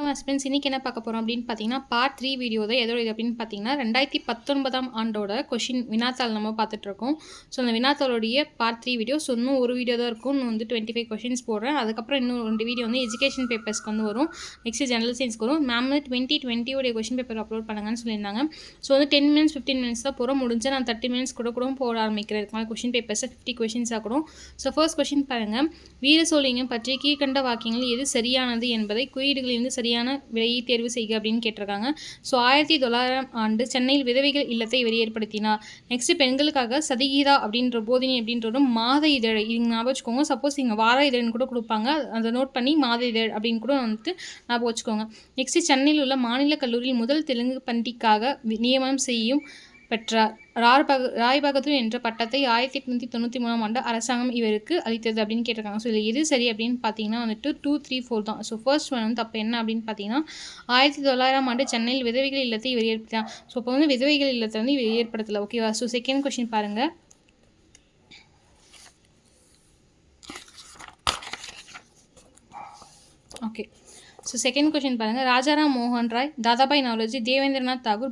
வணக்கம் ஹஸ்பண்ட்ஸ். இன்றைக்கி என்ன பார்க்க போகிறோம் அப்படின்னு பார்த்தீங்கன்னா பார்ட் 3 வீடியோ தான். எதோட இது அப்படின்னு பார்த்தீங்கன்னா 2019ஆம் ஆண்டோட கொஷின் வினாத்தாள் நம்ம பார்த்துட்ருக்கோம். ஸோ அந்த வினாத்தாளுடைய பார்ட் 3 வீடியோ. ஸோ இன்னும் ஒரு வீடியோ தான் இருக்கும். இன்னும் வந்து 25 கொஷின்ஸ் போடுறேன். அதுக்கப்புறம் இன்னும் 2 வீடியோ வந்து எஜுகேஷன் பேப்பர்ஸ்க்கு வந்து வரும். நெக்ஸ்ட் ஜெனரல் சயின்ஸ்க்கு வரும். மேம் 2020 கொஷின் பேப்பர் அப்லோட் பண்ணுங்கன்னு சொல்லியிருந்தாங்க. ஸோ வந்து 10 மினிட்ஸ் 15 மினிட்ஸ் தான் போகிற முடிஞ்சு நான் 30 மினிட்ஸ் கூட போட ஆரம்பிக்கிறேன். இதுக்கு கொஷின் பேப்பர்ஸை 50 கொஷின்ஸாக கூட. ஸோ ஃபர்ஸ்ட் கொஷின் பாருங்கள். வீர சோழியம் பற்றி கீழ்கண்ட வாக்கியங்கள் எது சரியானது என்பதை குறியீடுகளிலிருந்து சரியான விடையை தேர்வு செய்க அப்படின்னு கேட்டிருக்காங்க. ஸோ 1900ஆம் ஆண்டு சென்னையில் விதவைகள் இல்லத்தை இவர் ஏற்படுத்தினார். நெக்ஸ்ட் பெண்களுக்காக சதிகீதா அப்படின்ற போதினி அப்படின்ற மாத இதழ் இது ஞாபகம் வச்சுக்கோங்க. சப்போஸ் இங்கே வார இதழ்னு கூட கொடுப்பாங்க, அதை நோட் பண்ணி மாத இதழ் அப்படின்னு கூட வந்துட்டு ஞாபகம் வச்சுக்கோங்க. நெக்ஸ்ட் சென்னையில் உள்ள மாநில கல்லூரியில் முதல் தெலுங்கு பண்டிக்காக நியமனம் செய்யும் பெற்றார். ராய் பகதூர் என்ற பட்டத்தை 1893ஆம் ஆண்டு அரசாங்கம் இவருக்கு அளித்தது அப்படின்னு கேட்டிருக்காங்க. ஸோ இதில் எது சரி அப்படின்னு பார்த்தீங்கன்னா வந்துட்டு 2, 3, 4 தான். ஸோ ஃபர்ஸ்ட் ஒன் வந்து தப்பு என்ன அப்படின்னு பார்த்தீங்கன்னா 1900ஆம் ஆண்டு சென்னையில் விதவைகள் இல்லத்தை இவர் ஏற்படுத்தினார். ஸோ இப்போ வந்து விதவைகள் இல்லத்தை வந்து இவர் ஏற்படுத்தலை. ஓகேவா? ஸோ செகண்ட் கொஸ்டின் பாருங்கள். ஓகே, ஸோ செகண்ட் கொஸ்டின் பாருங்கள். ராஜாராம் மோகன் ராய், தாதாபாய் நவரோஜி, தேவேந்திரநாத் தாகூர்,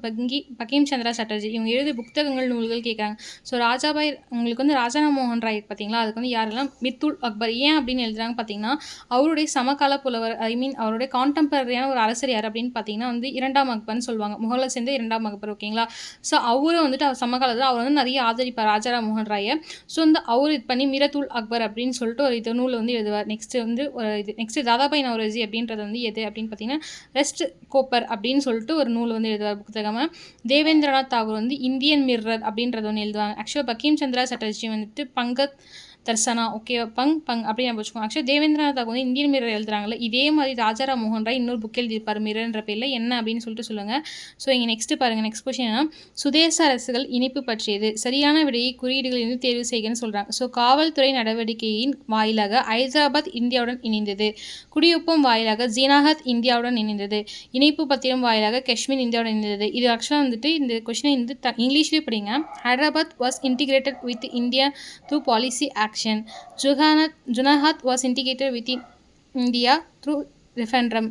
பங்கிம் சந்திரா சட்டர்ஜி இவங்க எழுதிய புத்தகங்கள் நூல்கள் கேட்குறாங்க. ஸோ ராஜாபாய் உங்களுக்கு வந்து ராஜாராம் மோகன் ராய் பார்த்தீங்களா, அதுக்கு வந்து யாரெல்லாம் மித்துல் அக்பர் ஏன் அப்படின்னு எழுதுறாங்க பார்த்தீங்கன்னா அவருடைய சமகால புலவர் அவருடைய கான்டெம்பரரியான ஒரு அரசர் யார் அப்படின்னு பார்த்தீங்கன்னா வந்து 2ஆம் அக்பர்னு சொல்லுவாங்க. முகலை சேர்ந்து 2ஆம் அக்பர். ஓகேங்களா? ஸோ அவரும் வந்துட்டு அவர் சமகாலத்தில் அவர் வந்து நிறைய ஆதரிப்பார் ராஜாராம் மோகன் ராயை. ஸோ வந்து அவர் இது பண்ணி மிரத்துல் அக்பர் அப்படின்னு சொல்லிட்டு ஒரு இது நூல் வந்து எழுதுவார். நெக்ஸ்ட் வந்து நெக்ஸ்ட் தாதாபாய் நவரோஜி அப்படின்றது வந்து எது அப்படின்னு பார்த்தீங்கன்னா ரெஸ்ட் கோப்பர் அப்படின்னு சொல்லிட்டு ஒரு நூல் வந்து எழுதுவார் புத்தகமாக. தேவேந்திரநாத் தாகூர் வந்து இந்தியன் மிர்ரர் அப்படின்றது ஒன்று எழுதுவாங்க. ஆக்சுவலாக பங்கிம் சந்திரா சட்டர்ஜி வந்துட்டு பங்கத் தர்சனா. ஓகே, பங் அப்படின்னு வச்சுக்கோங்க. ஆக்சுவலாக தேவேந்திரநாத் தாகூர் வந்து இந்தியன் மிரர் எழுதுறாங்களே, இதே மாதிரி ராஜாராம் மோகன் ராய் இன்னொரு புக் எழுதியிருப்பார் மிரர்ன்ற பேரில். என்ன அப்படின்னு சொல்லிட்டு சொல்லுங்கள். ஸோ இங்கே நெக்ஸ்ட் பாருங்கள். நெக்ஸ்ட் கொஸ்டின் என்ன, சுதேச அரசுகள் இணைப்பு பற்றியது சரியான விடையை குறியீடுகளிலிருந்து தேர்வு செய்யன்னு சொல்கிறாங்க. ஸோ காவல்துறை நடவடிக்கையின் வாயிலாக ஹைதராபாத் இந்தியாவுடன் இணைந்தது. குடியொப்பம் வாயிலாக ஜீனாகத் இந்தியாவுடன் இணைந்தது. இணைப்பு பத்திரம் வாயிலாக காஷ்மீர் இந்தியாவுடன் இணைந்தது. இது ஆக்சுவலாக வந்துட்டு இந்த கொஸ்டினை வந்து இங்கிலீஷ்லேயே படிங்க. Hyderabad was integrated with India through policy action. Junagadh was integrated within India through referendum.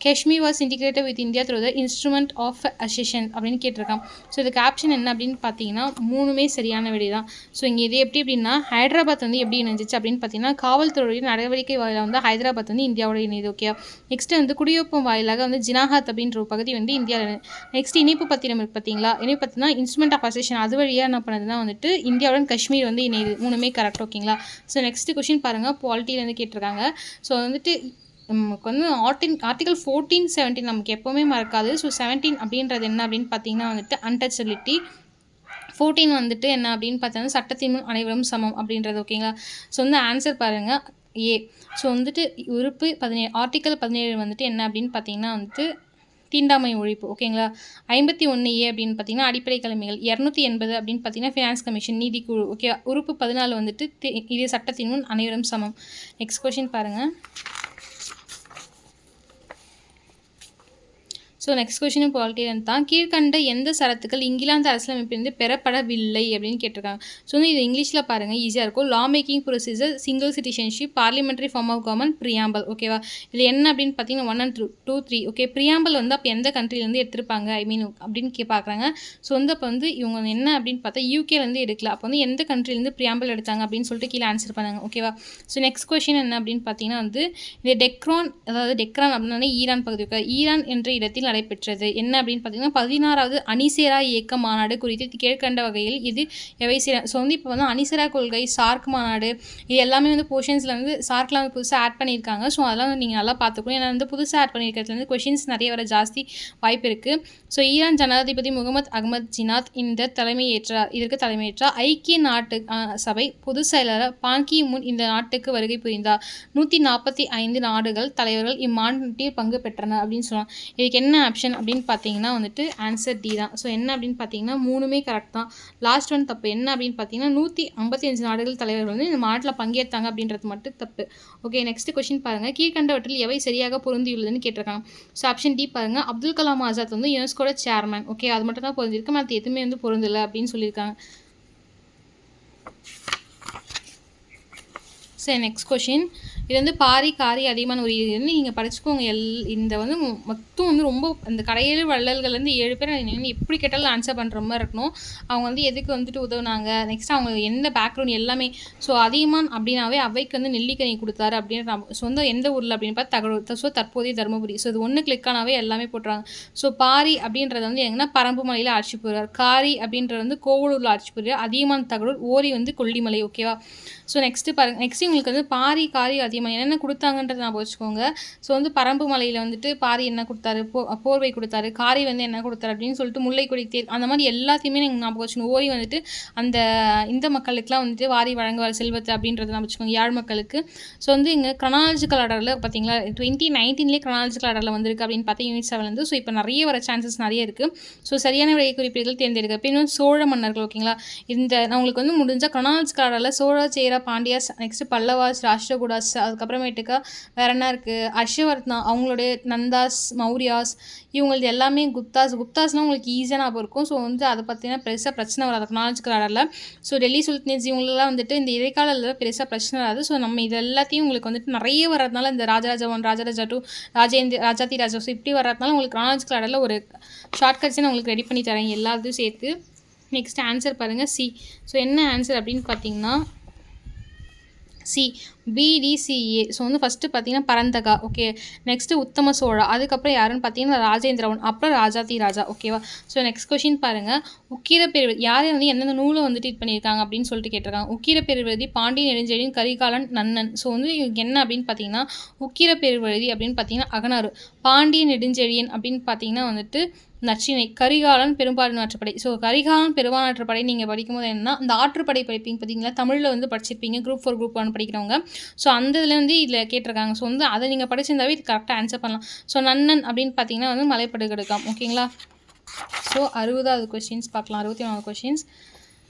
Kashmir was integrated with India through the instrument of accession அப்படின்னு கேட்டிருக்கான். ஸோ இதுக்கு ஆப்ஷன் என்ன அப்படின்னு பார்த்தீங்கன்னா 3மே சரியான விடை தான். ஸோ இங்கே இது எப்படி அப்படின்னா ஹைதராபாத் வந்து எப்படி இணைஞ்சிச்சு அப்படின்னு பார்த்தீங்கன்னா காவல்துறையின் நடவடிக்கை வாயிலாக வந்து ஹைதராபாத் வந்து இந்தியாவோட இணையுது. ஓகே, நெக்ஸ்ட் வந்து குடியொப்பம் வாயிலாக வந்து ஜினாகத் அப்படின்ற ஒரு பகுதி வந்து இந்தியாவில். நெக்ஸ்ட் இணைப்பு பத்திரம் இருக்குது பார்த்தீங்களா, இணைப்பு பத்திரம்னா இன்ஸ்ட்ருமெண்ட் ஆஃப் அசெஷன், அது வழியாக என்ன பண்ணுதுன்னா வந்துட்டு இந்தியாவுடன் காஷ்மீர் வந்து இணையுது. 3மே கரெக்ட். ஓகேங்களா? ஸோ நெக்ஸ்ட் கொஸ்டின் பாருங்கள். பாலிட்டியிலேருந்து கேட்டிருக்காங்க. ஸோ வந்துட்டு நமக்கு வந்து ஆர்டிகல் 14, 17 நமக்கு எப்போவுமே மறக்காது. ஸோ 17 அப்படின்றது என்ன அப்படின்னு பார்த்தீங்கன்னா வந்துட்டு அன்டச்சபிலிட்டி. 14 வந்துட்டு என்ன அப்படின்னு பார்த்தீங்கன்னா சட்டத்தின் முன் அனைவரும் சமம் அப்படின்றது. ஓகேங்களா? ஸோ வந்து ஆன்சர் பாருங்கள் ஏ. ஸோ வந்துட்டு உறுப்பு 17 ஆர்டிகல் 17 வந்துட்டு என்ன அப்படின்னு பார்த்தீங்கன்னா வந்துட்டு தீண்டாமை ஒழிப்பு. ஓகேங்களா? 51A அப்படின்னு பார்த்தீங்கன்னா அடிப்படை கடமைகள். 280 அப்படின்னு பார்த்தீங்கன்னா ஃபினான்ஸ் கமிஷன் நீதிக்குழு. ஓகே, உறுப்பு 14 வந்துட்டு இது சட்டத்தின் முன் அனைவரும் சமம். நெக்ஸ்ட் கொஸ்டின் பாருங்கள். ஸோ நெக்ஸ்ட் கொஸ்டின் பாலிட்டியில் தான் கீழ்கண்ட எந்த சரத்துக்கள் இங்கிலாந்து அரசியலமைப்பிலிருந்து பெறப்படவில்லை அப்படின்னு கேட்டிருக்காங்க. ஸோ வந்து இது இங்கிலீஷில் பாருங்கள், ஈஸியாக இருக்கும். Law making procedure, single citizenship, parliamentary form of government, preamble. ஓகேவா? இது என்ன அப்படின்னு பார்த்தீங்கன்னா 1 and 2, 3. ஓகே, ப்ரியாம்பல் வந்து அப்போ எந்த கண்ட்ரிலேருந்து எடுத்திருப்பாங்க அப்படின்னு பார்க்குறாங்க. ஸோ வந்து அப்போ வந்து இவங்க என்ன அப்படின்னு பார்த்தா யூகேலேருந்து எடுக்கல. அப்போ வந்து எந்த கண்ட்ரிலேருந்து ப்ரியாம்பல் எடுத்தாங்க அப்படின்னு சொல்லிட்டு கீழே ஆன்சர் பண்ணாங்க. ஓகேவா? ஸோ நெக்ஸ்ட் கொஸ்டின் என்ன அப்படின்னு பார்த்தீங்கன்னா வந்து இந்த டெக்ரான் அப்படின்னா ஈரான் பகுதி. ஈரான் என்ற இடத்தில் நடைபெற்றது என்ன அப்படின்னு பார்த்தீங்கன்னா 16வது அணிசேரா இயக்க மாநாடு குறித்து கீழ்கண்ட வகையில் இது எவை சேர. ஸோ வந்து இப்போ வந்து அணிசேரா கொள்கை, சார்க் மாநாடு, இது எல்லாமே வந்து போர்ஷன்ஸில் வந்து சார்க்லாம் வந்து புதுசாக ஆட் பண்ணியிருக்காங்க. ஸோ அதெல்லாம் நீங்கள் நல்லா பார்த்துக்கணும். ஏன்னா வந்து புதுசாக ஆட் பண்ணியிருக்கிறதுலேருந்து கொஷின்ஸ் நிறைய வர ஜாஸ்தி வாய்ப்பு இருக்குது. ஸோ ஈரான் ஜனாதிபதி முகமது அகமது ஜினாத் இந்த இதற்கு தலைமையேற்றார். ஐக்கிய நாட்டு சபை பொதுச் செயலாளர் பான் கி மூன் இந்த நாட்டுக்கு வருகை புரிந்தார். 145 நாடுகள் தலைவர்கள் இம்மாநாட்டில் பங்கு பெற்றனர் அப்படின்னு சொல்லலாம். இதுக்கு என்ன ஆப்ஷன் அப்படின்னு பார்த்தீங்கன்னா வந்துட்டு ஆன்சர் டி தான். ஸோ என்ன அப்படின்னு பார்த்தீங்கன்னா 3மே கரெக்ட் தான். லாஸ்ட் ஒன் தப்பு. என்ன அப்படின்னு பார்த்தீங்கன்னா 155 நாடுகள் தலைவர்கள் வந்து இந்த மாநாட்டில் பங்கேற்றாங்க அப்படின்றது மட்டும் தப்பு. ஓகே, நெக்ஸ்ட் கொஸ்டின் பாருங்கள். கீழ்கண்டவற்றில் எவை சரியாக பொருந்தியுள்ளதுன்னு கேட்டிருக்காங்க. ஸோ ஆப்ஷன் டி பாருங்கள். அப்துல் கலாம் ஆசாத் வந்து யுனெஸ்கோட சேர்மன். ஓகே, அது மட்டும் தான் பொருந்திருக்கு, மற்ற எதுவுமே வந்து பொருந்தலை அப்படின்னு சொல்லியிருக்காங்க. சரி, நெக்ஸ்ட் கொஷின். இது வந்து பாரி, காரி, அதியமான் உரியதுன்னு நீங்கள் படிச்சுக்கோங்க. இந்த வந்து மொத்தம் வந்து ரொம்ப இந்த கடையேழு வள்ளல்கள்லேருந்து 7 பேர் நீங்கள் எப்படி கேட்டாலும் ஆன்சர் பண்ணுற மாதிரி இருக்கணும். அவங்க வந்து எதுக்கு வந்துட்டு உதவுனாங்க, நெக்ஸ்ட் அவங்க எந்த பேக்ரவுண்ட் எல்லாமே. ஸோ அதியமான் அப்படின்னாவே அவைக்கு வந்து நெல்லிக்கனி கொடுத்தாரு அப்படின்னு சொந்த எந்த ஊரில் அப்படின்னு பார்த்து தகவல். ஸோ தற்போதைய தருமபுரி. ஸோ இது ஒன்று கிளிக் ஆனாவே எல்லாமே போட்டுறாங்க. ஸோ பாரி அப்படின்றது வந்து எங்கன்னா பரம்பு மலையில் ஆட்சி புரியார். காரி அப்படின்றது வந்து கோவலூரில் ஆட்சி புரியார். அதியமான் தகவல். ஓரி வந்து கொல்லிமலை. ஓகேவா? ஸோ நெக்ஸ்ட்டு பாருங்கள். நெக்ஸ்ட் உங்களுக்கு வந்து பாரி, காரி, அதியமான் என்னென்ன கொடுத்தாங்கன்றது ஞாபகம் வச்சுக்கோங்க. ஸோ வந்து பரம்பு மலையில் வந்துட்டு பாரி என்ன கொடுத்தாரு, போர்வை கொடுத்தாரு. காரி வந்து என்ன கொடுத்தாரு அப்படின்னு சொல்லிட்டு முல்லைக்கொடி தேர், அந்த மாதிரி எல்லாத்தையுமே நீங்கள் ஞாபகம் வச்சுக்கணும். ஓரி வந்துட்டு அந்த இந்த மக்களுக்கெலாம் வந்துட்டு வாரி வழங்குவார் செல்வத்தை அப்படின்றத ஞாபகம் வச்சுக்கோங்க, யாழ் மக்களுக்கு. ஸோ வந்து இங்கே க்ரனாலஜிக்கல் ஆர்டரில் பார்த்தீங்களா 2019 க்ரனாலஜிக்கல் ஆர்டரில் வந்திருக்கு அப்படின்னு பார்த்தா யூனிட் 7 ஸோ இப்போ நிறைய வர சான்சஸ் நிறைய இருக்குது. ஸோ சரியான விடை குறிப்பீடுகள் தேர்ந்தெடுக்க. இப்போ இன்னும் சோழ மன்னர்கள். ஓகேங்களா? இந்த நான் உங்களுக்கு வந்து முடிஞ்சால் க்ரனாலஜிக்கல் ஆர்டரில் சோழ, சேர, பாண்டியாஸ், நெக்ஸ்ட்டு பல்லவாஸ், ராஷ்டிரகூடாஸ், அதுக்கப்புறமேட்டுக்கா வேறு என்ன இருக்குது, ஹர்ஷவர்தனா, அவங்களுடைய நந்தாஸ், மௌரியாஸ், இவங்களது எல்லாமே குப்தாஸ்னால் உங்களுக்கு ஈஸியாக ஞாபகம் இருக்கும். ஸோ வந்து அதை பார்த்தீங்கன்னா பெருசாக பிரச்சனை வராது க்ரனாலஜிக்கல் ஆர்டரில். ஸோ டெல்லி சுல்தானேட்ஸ் இவங்களெலாம் வந்துட்டு இந்த இடைக்காலில் பெருசாக பிரச்சனை வராது. ஸோ நம்ம இது எல்லாத்தையும் உங்களுக்கு வந்துட்டு நிறைய வர்றதுனால இந்த ராஜராஜா 1, ராஜராஜா 2, ராஜாதி ராஜா, ஸோ இப்படி வர்றதுனால உங்களுக்கு க்ரனாலஜிக்கல் ஆர்டரில் ஒரு ஷார்ட்கட்ஸை நான் உங்களுக்கு ரெடி பண்ணி தரேன் எல்லாத்தையும் சேர்த்து. நெக்ஸ்ட் ஆன்சர் பாருங்கள், சி. ஸோ என்ன ஆன்சர் அப்படின்னு பார்த்தீங்கன்னா சி, பிடிசிஏ. ஸோ வந்து ஃபஸ்ட்டு பார்த்தீங்கன்னா பரந்தகா. ஓகே, நெக்ஸ்ட்டு உத்தம சோழா, அதுக்கப்புறம் யாருன்னு பார்த்தீங்கன்னா ராஜேந்திரவன், அப்புறம் ராஜாதி ராஜா. ஓகேவா? ஸோ நெக்ஸ்ட் கொஷின் பாருங்கள். உக்கிரப்பெருவதி யார் வந்து எந்தெந்த நூலை வந்துட்டு இது பண்ணியிருக்காங்க அப்படின்னு சொல்லிட்டு கேட்டிருக்காங்க. உக்கிரப்பெருவதி, பாண்டியன் நெடுஞ்செழியன், கரிகாலன், நன்னன். ஸோ வந்து இவங்க என்ன அப்படின்னு பார்த்தீங்கன்னா உக்கிரப்பெருவதி அப்படின்னு பார்த்தீங்கன்னா அகனாறு, பாண்டியன் நெடுஞ்செழியன் அப்படின்னு பார்த்தீங்கன்னா வந்துட்டு நச்சினை, கரிகாலன் பெரும்பாலான ஆற்றுப்படை. ஸோ கரிகாலன் பெரும்பாலான ஆற்றுப்படை நீங்கள் படிக்கும்போது என்னன்னா அந்த ஆற்றுப்படை படிப்பீங்க பார்த்தீங்களா, தமிழில் வந்து படிச்சிருப்பீங்க குரூப் 4 குரூப் 1 படிக்கிறவங்க. ஸோ அந்த இதில் வந்து இதில் கேட்டிருக்காங்க. ஸோ வந்து அதை நீங்கள் படிச்சிருந்தாவே இது கரெக்டாக ஆன்சர் பண்ணலாம். ஸோ நன்னன் அப்படின்னு பார்த்தீங்கன்னா வந்து மலைப்படுகடுக்காம். ஓகேங்களா? ஸோ 60வது கொஷின்ஸ் பார்க்கலாம். 64வது கொஷின்ஸ்.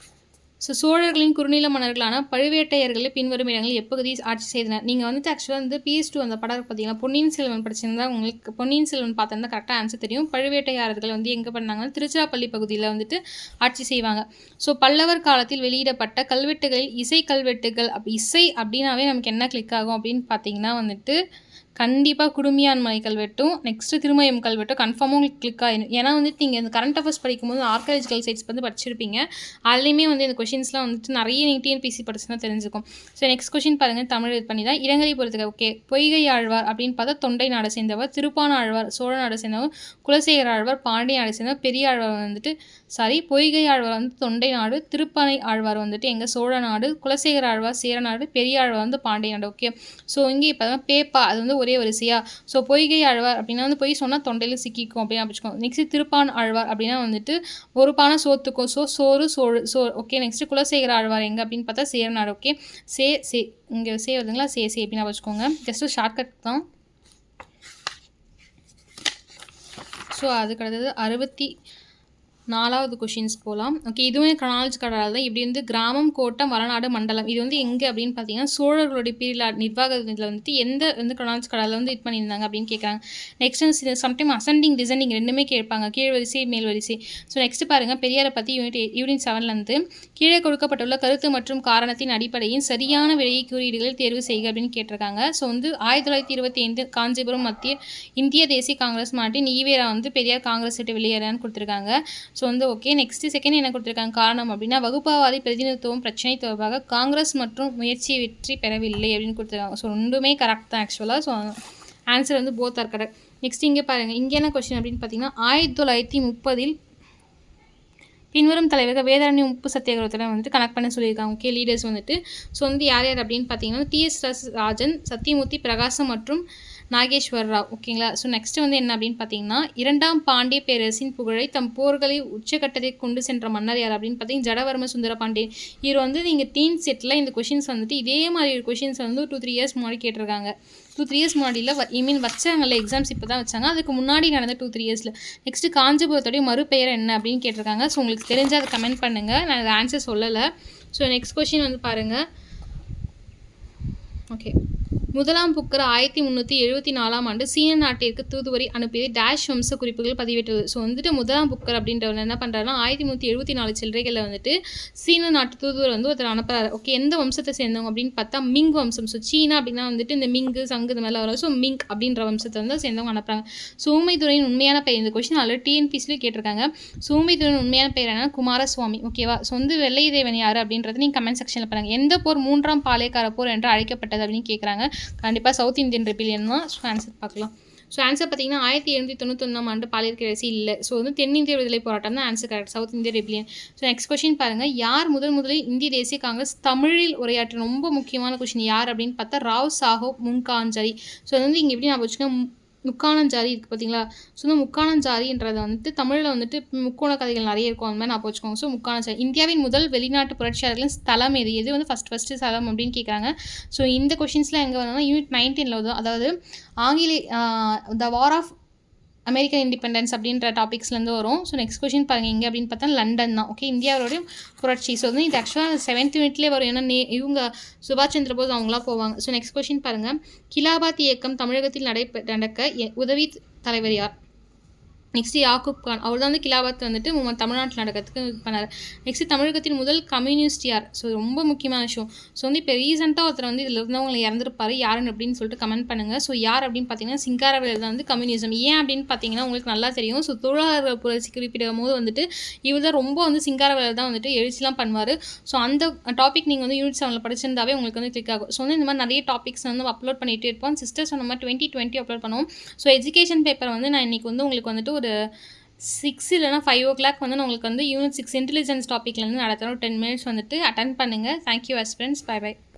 ஸோ சோழர்களின் குறுநில மன்னர்களான பழுவேட்டையர்களை பின்வரும் இடங்களில் எப்பகுதி ஆட்சி செய்தனர். நீங்கள் வந்துட்டு ஆக்சுவலாக வந்து PS2 அந்த படம் பார்த்தீங்கன்னா பொன்னியின் செல்வன் படிச்சிருந்தா உங்களுக்கு பொன்னியின் செல்வன் பார்த்திருந்தா கரெக்டாக ஆன்சர் தெரியும். பழுவேட்டையாளர்கள் வந்து எங்கே பண்ணாங்கன்னா திருச்சிராப்பள்ளி பகுதியில் வந்துட்டு ஆட்சி செய்வாங்க. ஸோ பல்லவர் காலத்தில் வெளியிடப்பட்ட கல்வெட்டுகளில் இசை கல்வெட்டுகள். இசை அப்படின்னாவே நமக்கு என்ன கிளிக் ஆகும் அப்படின்னு பார்த்தீங்கன்னா வந்துட்டு கண்டிப்பாக குடுமியான் மலை கல்வெட்டும் நெக்ஸ்ட்டு திருமயம் கல்வெட்டும் கன்ஃபார்மாக உங்களுக்கு கிளிக் ஆகிடும். ஏன்னா வந்துட்டு நீங்கள் இந்த கரண்ட் அஃபேர்ஸ் படிக்கும்போது ஆர்காலஜிக்கல் சைட்ஸ் வந்து படிச்சிருப்பீங்க. அதுலேயுமே வந்து இந்த கொஷின்ஸ்லாம் வந்துட்டு நிறைய டிஎன்பிசி படிச்சுன்னா தெரிஞ்சுக்கும். ஸோ நெக்ஸ்ட் கொஷின் பாருங்கள், தமிழ் இது பண்ணி தான் இலங்கை பொறுத்துக்க. ஓகே, பொய்கை ஆழ்வார் அப்படின்னு பார்த்தா தொண்டை நாடு சேர்ந்தவர், திருப்பான ஆழ்வார் சோழ நாடு சேர்ந்தவர், குலசேகர ஆழ்வார் பாண்டிய நாடு சேர்ந்தவர், பெரிய ஆழ்வார் வந்துட்டு பொய்கை ஆழ்வார் வந்து தொண்டை நாடு, திருப்பனை ஆழ்வார் வந்துட்டு எங்கள் சோழ நாடு, குலசேகர ஆழ்வார் சேர நாடு, பெரிய ஆழ்வார் வந்து பாண்டிய நாடு. ஓகே, ஸோ இங்கே இப்போ தான் பேப்பா அது வந்து ஒரே வரிசையா. ஸோ பொய்கை ஆழ்வார் அப்படின்னா வந்து பொய் சொன்னால் தொண்டையில் சிக்கிக்கும் அப்படின்னு வச்சுக்கோங்க. நெக்ஸ்ட் திருப்பான் ஆழ்வார் அப்படின்னா வந்துட்டு ஒரு பானை சோத்துக்கும். ஸோ சோறு சோறு சோ. ஓகே, நெக்ஸ்ட் குலசேகர ஆழ்வார் எங்கே அப்படின்னு பார்த்தா சேர நாடு. ஓகே, சே இங்கே வருதுங்களா, சே அப்படின்னு வச்சுக்கோங்க. ஜஸ்ட் ஷார்ட்கட் தான். ஸோ அதுக்கு அடுத்தது 64வது கொஷின்ஸ் போகலாம். ஓகே, இதுவுமே க்ரனாலஜிக்கல் தான். இப்படி வந்து கிராமம், கோட்டம், வளநாடு, மண்டலம் இது வந்து எங்கே அப்படின்னு பார்த்தீங்கன்னா சோழர்களுடைய பீரியட் நிர்வாகத்தில் வந்துட்டு எந்த வந்து க்ரனாலஜிக்கல் வந்து இது பண்ணியிருந்தாங்க அப்படின்னு கேட்குறாங்க. நெக்ஸ்ட் வந்து சம்டைம் அசெண்டிங் டிசெண்டிங் ரெண்டுமே கேட்பாங்க, கீழ் வரிசை மேல் வரிசை. ஸோ நெக்ஸ்ட் பாருங்கள், பெரியாரை பற்றி யூனிட் 7 கீழே கொடுக்கப்பட்டுள்ள கருத்து மற்றும் காரணத்தின் அடிப்படையின் சரியான விடையை குறியீடுகளில் தேர்வு செய்க அப்படின்னு கேட்டிருக்காங்க. ஸோ வந்து 1925 காஞ்சிபுரம் மத்திய இந்திய தேசிய காங்கிரஸ் மாநாட்டில் ஈவேரா வந்து பெரியார் காங்கிரஸ் விட்டு வெளியேறான்னு கொடுத்துருக்காங்க. ஸோ வந்து ஓகே, நெக்ஸ்ட்டு செகண்ட் என்ன கொடுத்துருக்காங்க காரணம் அப்படின்னா வகுப்பாவாதி பிரதிநிதித்துவம் பிரச்சனை தொடர்பாக காங்கிரஸ் மற்றும் முயற்சி வெற்றி பெறவில்லை அப்படின்னு கொடுத்துருக்காங்க. ஸோ ரெண்டுமே கரெக்ட் தான் ஆக்சுவலாக. ஸோ ஆன்சர் வந்து போத் ஆர் கரெக்ட். நெக்ஸ்ட் இங்கே பாருங்கள், இங்கே என்ன கொஸ்டின் அப்படின்னு பார்த்தீங்கன்னா 1930 பின்வரும் தலைவர்கள் வேதாரண்யம் உப்பு சத்தியாகிரகத்தில் வந்துட்டு கனெக்ட் பண்ண சொல்லியிருக்காங்க. ஓகே, லீடர்ஸ் வந்துட்டு ஸோ வந்து யார் யார் அப்படின்னு பார்த்தீங்கன்னா TS ராஜன், சத்தியமூர்த்தி, பிரகாசம் மற்றும் நாகேஸ்வர் ராவ். ஓகேங்களா? ஸோ நெக்ஸ்ட்டு வந்து என்ன அப்படின்னு பார்த்தீங்கன்னா 2ஆம் பாண்டிய பேரரசின் புகழை தம் போர்களை உச்சக்கட்டத்தை கொண்டு சென்ற மன்னர் யார் அப்படின்னு பார்த்தீங்கன்னா ஜடவர்ம சுந்தர பாண்டியன். இவர் வந்து நீங்கள் டீன் செட்டில் இந்த கொஷின்ஸ் வந்துட்டு இதே மாதிரி ஒரு கொஷின்ஸ் வந்து 2-3 இயர்ஸ் முன்னாடி கேட்டிருக்காங்க. 2-3 இயர்ஸ் முன்னாடியில் வச்சாங்கல்ல எக்ஸாம்ஸ் இப்போ தான் வச்சாங்க, அதுக்கு முன்னாடி நடந்த 2-3 இயர்ஸில். நெக்ஸ்ட்டு காஞ்சிபுரத்துடைய மறுபெயர் என்ன அப்படின்னு கேட்டிருக்காங்க. ஸோ உங்களுக்கு தெரிஞ்சால் அதை கமெண்ட் பண்ணுங்கள், நான் அதை ஆன்சர் சொல்லலை. ஸோ நெக்ஸ்ட் கொஷின் வந்து பாருங்கள். ஓகே, முதலாம் புக்கர் 1374ஆம் ஆண்டு சீன நாட்டிற்கு தூதுவரி அனுப்பியது டேஷ் வம்ச குறிப்புகள் பதிவேற்றுள்ளது. ஸோ வந்துட்டு முதலாம் புக்கர் அப்படின்றவர் என்ன பண்ணுறாருன்னா 1374 சில்லறைகளில் வந்துட்டு சீன நாட்டு தூதுவர் வந்து ஒருத்தர் அனுப்புறாரு. ஓகே, எந்த வம்சத்தை சேர்ந்தவங்க அப்படின்னு பார்த்தா மிங் வம்சம். ஸோ சீனா அப்படின்னா வந்துட்டு இந்த மிங்கு சங்கு இது மாதிரிலாம் வரும். ஸோ மிங் அப்படின்ற வம்சத்தை வந்து சேர்ந்தவங்க அனுப்புறாங்க. சோமைதுரையின் உண்மையான பெயர், இந்த கொஸ்டின் ஆல்ரெடி டிஎன்பிசியில் கேட்டிருக்காங்க. சோமைதுரையின் உண்மையான பெயர் என்னன்னா குமாரசுவாமி. ஓகேவா? ஸோ வந்து வெள்ளையதேவன் யார் அப்படின்றது நீங்கள் கமெண்ட் செக்ஷனில் பாருங்கள். எந்த போர் 3ஆம் பாளையக்கார போர் என்று அழைக்கப்பட்டது அப்படின்னு கேட்குறாங்க. கண்டிப்பாக சவுத் இந்தியன் ரெபிலியன் தான். ஸோ ஆன்சர் பார்க்கலாம். ஸோ ஆன்சர் பார்த்தீங்கன்னா 1791ஆம் ஆண்டு பாலியற்கரசி இல்லை. ஸோ வந்து தென்னிந்திய விடுதலை போராட்டம் தான் ஆன்சர் கரெக்ட். சவுத் இந்திய ரெபிலியன். ஸோ நெக்ஸ்ட் கொஸ்டின் பாருங்கள். யார் முதலில் இந்திய தேசிய காங்கிரஸ் தமிழில் உரையாற்ற? ரொம்ப முக்கியமான கொஸ்டின். யார் அப்படின்னு பார்த்தா ராவ் சாஹேப் முன்காஞ்சாரி. ஸோ அது வந்து இங்கே எப்படி நான் வச்சுக்கோங்க, முக்காணஞ்சாரி இருக்குது பார்த்தீங்களா? ஸோ இந்த முக்காணஞ்சாரின்றதை வந்துட்டு தமிழில் வந்துட்டு முக்கோண கதைகள் நிறைய இருக்கும். அந்த மாதிரி நான் வச்சுக்கோங்க. ஸோ முக்காணஞ்சாரி. இந்தியாவின் முதல் வெளிநாட்டு புரட்சியாளர்களின் ஸ்தலம் எது வந்து ஃபஸ்ட்டு ஸ்தலம் அப்படின்னு கேட்குறாங்க. ஸோ இந்த கொஷின்ஸ்லாம் எங்கே வரணும்னா யூனிட் 19ல் வரும். அதாவது த வார் ஆஃப் அமெரிக்கன் இண்டிபெண்டன்ஸ் அப்படின்ற டாபிக்ஸ்லேருந்து வரும். ஸோ நெக்ஸ்ட் கொஸ்டின் பாருங்கள் எங்கே அப்படின்னு பார்த்தா லண்டன் தான். ஓகே, இந்தியாவோடைய புரட்சி. ஸோ வந்து இது ஆக்சுவலாக 7th யூனிட்லேயே வரும். ஏன்னா இவங்க சுபாஷ் சந்திர போஸ் அவங்களாம் போவாங்க. ஸோ நெக்ஸ்ட் கொஸ்டின் பாருங்கள். கிலாபாத் இயக்கம் தமிழகத்தில் நடக்க உதவி தலைவர் யார்? நெக்ஸ்ட் யாக்கூப் கான். அவர் தான் வந்து கிலாபாத் வந்துட்டு தமிழ்நாட்டில் நடக்கிறதுக்கு இது பண்ணார். நெக்ஸ்ட் தமிழகத்தின் முதல் கம்யூனிஸ்ட் யார்? ஸோ ரொம்ப முக்கியமான விஷயம். ஸோ வந்து இப்போ ரீசெண்டாக ஒருத்தர் வந்து இதில் இருந்தவங்களை இறந்துருப்பாரு. யாருன்னு அப்படின்னு சொல்லிட்டு கமெண்ட் பண்ணுங்கள். ஸோ யார் அப்படின்னு பார்த்தீங்கன்னா சிங்காரவேலர் தான் வந்து கம்யூனிசம். ஏன் அப்படின்னு பார்த்தீங்கன்னா உங்களுக்கு நல்லா தெரியும். ஸோ தொழிலாளர் புரட்சி குறிப்பிடும் போது வந்துட்டு இவர் தான் ரொம்ப வந்து சிங்காரவேலர் தான் வந்துட்டு எழுச்சிலாம் பண்ணுவார். ஸோ அந்த டாபிக் நீங்கள் வந்து யூனிட் 7ல் படிச்சிருந்தாவே உங்களுக்கு வந்து கிளிக் ஆகும். ஸோ வந்து இந்த மாதிரி நிறைய டாபிக்ஸ் வந்து அப்லோட் பண்ணிகிட்டே இருப்போம். சிஸ்டர்ஸ் அந்த மாதிரி 2020 அப்லோட் பண்ணுவோம். ஸோ எஜுகேஷன் பேப்பர் வந்து நான் இன்றைக்கி வந்து உங்களுக்கு வந்துட்டு ஒரு 6 இல்லைனா 5 o'clock வந்து நான் உங்களுக்கு வந்து யூனிட் 6 இன்டெலிஜென்ஸ் டாப்பிக்லேருந்து நடத்துகிறோம். 10 minutes வந்துட்டு அட்டன் பண்ணுங்கள். Thank you as friends. Bye by.